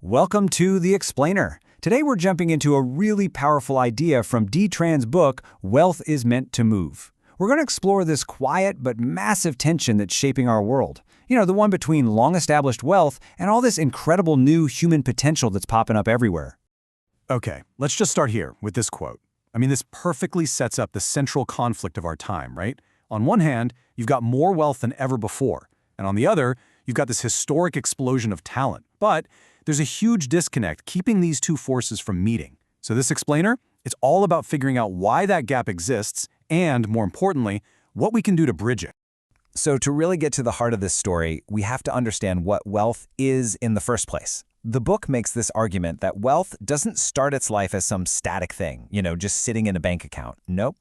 Welcome to The Explainer. Today we're jumping into a really powerful idea from Tran's book, Wealth is Meant to Move. We're going to explore this quiet but massive tension that's shaping our world. You know, the one between long-established wealth and all this incredible new human potential that's popping up everywhere. Okay, let's just start here with this quote. This perfectly sets up the central conflict of our time, right? On one hand, you've got more wealth than ever before, and on the other, you've got this historic explosion of talent. But there's a huge disconnect keeping these two forces from meeting. So this explainer, it's all about figuring out why that gap exists and, more importantly, what we can do to bridge it. So to really get to the heart of this story, we have to understand what wealth is in the first place. The book makes this argument that wealth doesn't start its life as some static thing, just sitting in a bank account. Nope.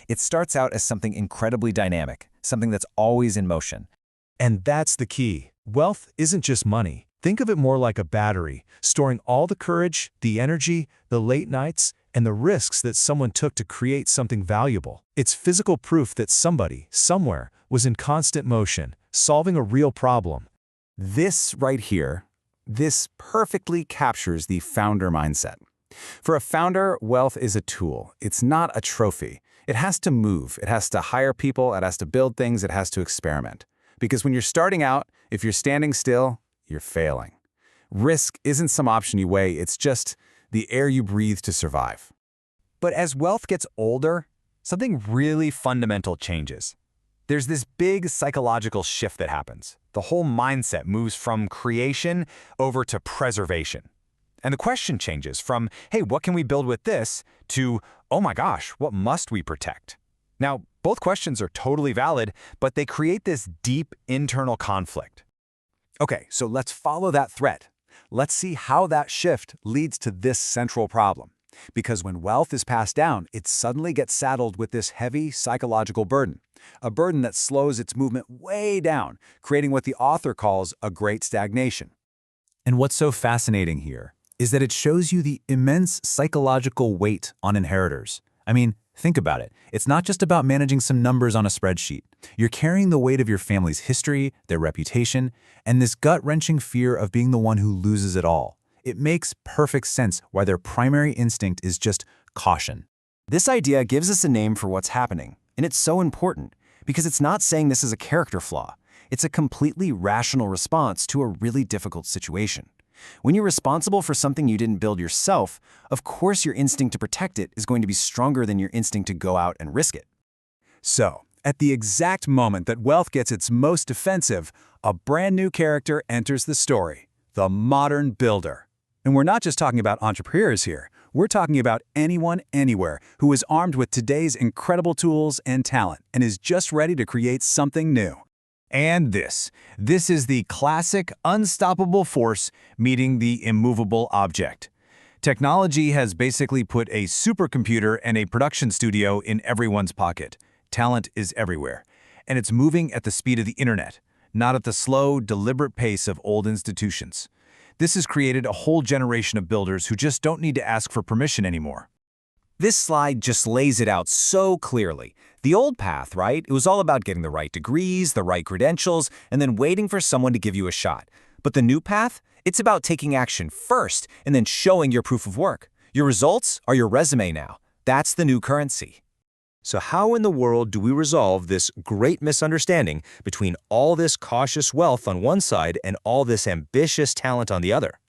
It starts out as something incredibly dynamic, something that's always in motion. And that's the key. Wealth isn't just money. Think of it more like a battery, storing all the courage, the energy, the late nights, and the risks that someone took to create something valuable. It's physical proof that somebody, somewhere, was in constant motion, solving a real problem. This right here, this perfectly captures the founder mindset. For a founder, wealth is a tool. It's not a trophy. It has to move. It has to hire people. It has to build things. It has to experiment. Because when you're starting out, if you're standing still, you're failing. Risk isn't some option you weigh. It's just the air you breathe to survive. But as wealth gets older, something really fundamental changes. There's this big psychological shift that happens. The whole mindset moves from creation over to preservation. And the question changes from, hey, what can we build with this, to, oh my gosh, what must we protect? Now, both questions are totally valid, but they create this deep internal conflict. Okay, so let's follow that thread. Let's see how that shift leads to this central problem. Because when wealth is passed down, it suddenly gets saddled with this heavy psychological burden. A burden that slows its movement way down, creating what the author calls a great stagnation. And what's so fascinating here is that it shows you the immense psychological weight on inheritors. Think about it. It's not just about managing some numbers on a spreadsheet. You're carrying the weight of your family's history, their reputation, and this gut-wrenching fear of being the one who loses it all. It makes perfect sense why their primary instinct is just caution. This idea gives us a name for what's happening, and it's so important because it's not saying this is a character flaw. It's a completely rational response to a really difficult situation. When you're responsible for something you didn't build yourself, of course your instinct to protect it is going to be stronger than your instinct to go out and risk it. So, at the exact moment that wealth gets its most defensive, a brand new character enters the story, the modern builder. And we're not just talking about entrepreneurs here. We're talking about anyone, anywhere, who is armed with today's incredible tools and talent and is just ready to create something new. And this is the classic unstoppable force meeting the immovable object. Technology has basically put a supercomputer and a production studio in everyone's pocket. Talent is everywhere. And it's moving at the speed of the internet, not at the slow, deliberate pace of old institutions. This has created a whole generation of builders who just don't need to ask for permission anymore. This slide just lays it out so clearly. The old path, right? It was all about getting the right degrees, the right credentials, and then waiting for someone to give you a shot. But the new path? It's about taking action first and then showing your proof of work. Your results are your resume now. That's the new currency. So how in the world do we resolve this great misunderstanding between all this cautious wealth on one side and all this ambitious talent on the other?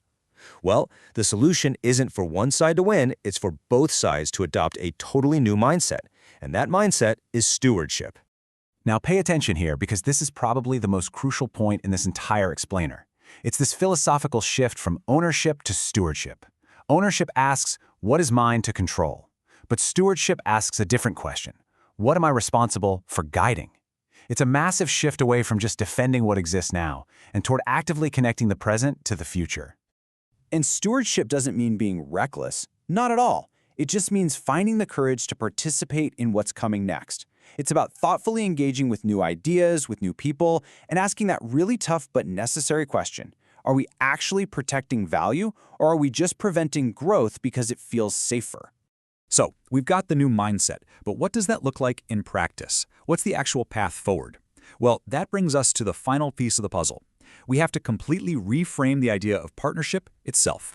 Well, the solution isn't for one side to win, it's for both sides to adopt a totally new mindset. And that mindset is stewardship. Now pay attention here because this is probably the most crucial point in this entire explainer. It's this philosophical shift from ownership to stewardship. Ownership asks, what is mine to control? But stewardship asks a different question. What am I responsible for guiding? It's a massive shift away from just defending what exists now and toward actively connecting the present to the future. And stewardship doesn't mean being reckless. Not at all. It just means finding the courage to participate in what's coming next. It's about thoughtfully engaging with new ideas, with new people, and asking that really tough but necessary question. Are we actually protecting value, or are we just preventing growth because it feels safer? So, we've got the new mindset, but what does that look like in practice? What's the actual path forward? Well, that brings us to the final piece of the puzzle. We have to completely reframe the idea of partnership itself.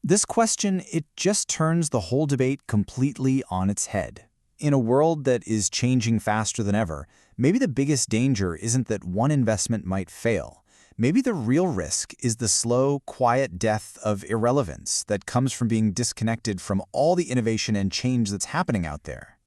This question, it just turns the whole debate completely on its head. In a world that is changing faster than ever, maybe the biggest danger isn't that one investment might fail. Maybe the real risk is the slow, quiet death of irrelevance that comes from being disconnected from all the innovation and change that's happening out there.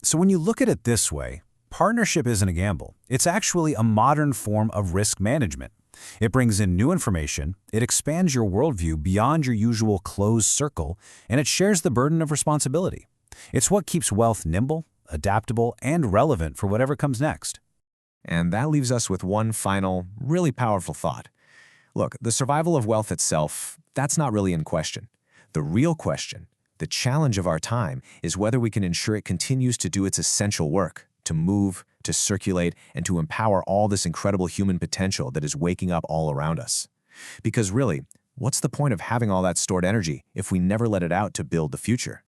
So when you look at it this way, partnership isn't a gamble. It's actually a modern form of risk management. It brings in new information, it expands your worldview beyond your usual closed circle, and it shares the burden of responsibility. It's what keeps wealth nimble, adaptable, and relevant for whatever comes next. And that leaves us with one final, really powerful thought. Look, the survival of wealth itself, that's not really in question. The real question, the challenge of our time, is whether we can ensure it continues to do its essential work, to move, to circulate, and to empower all this incredible human potential that is waking up all around us. Because really, what's the point of having all that stored energy if we never let it out to build the future?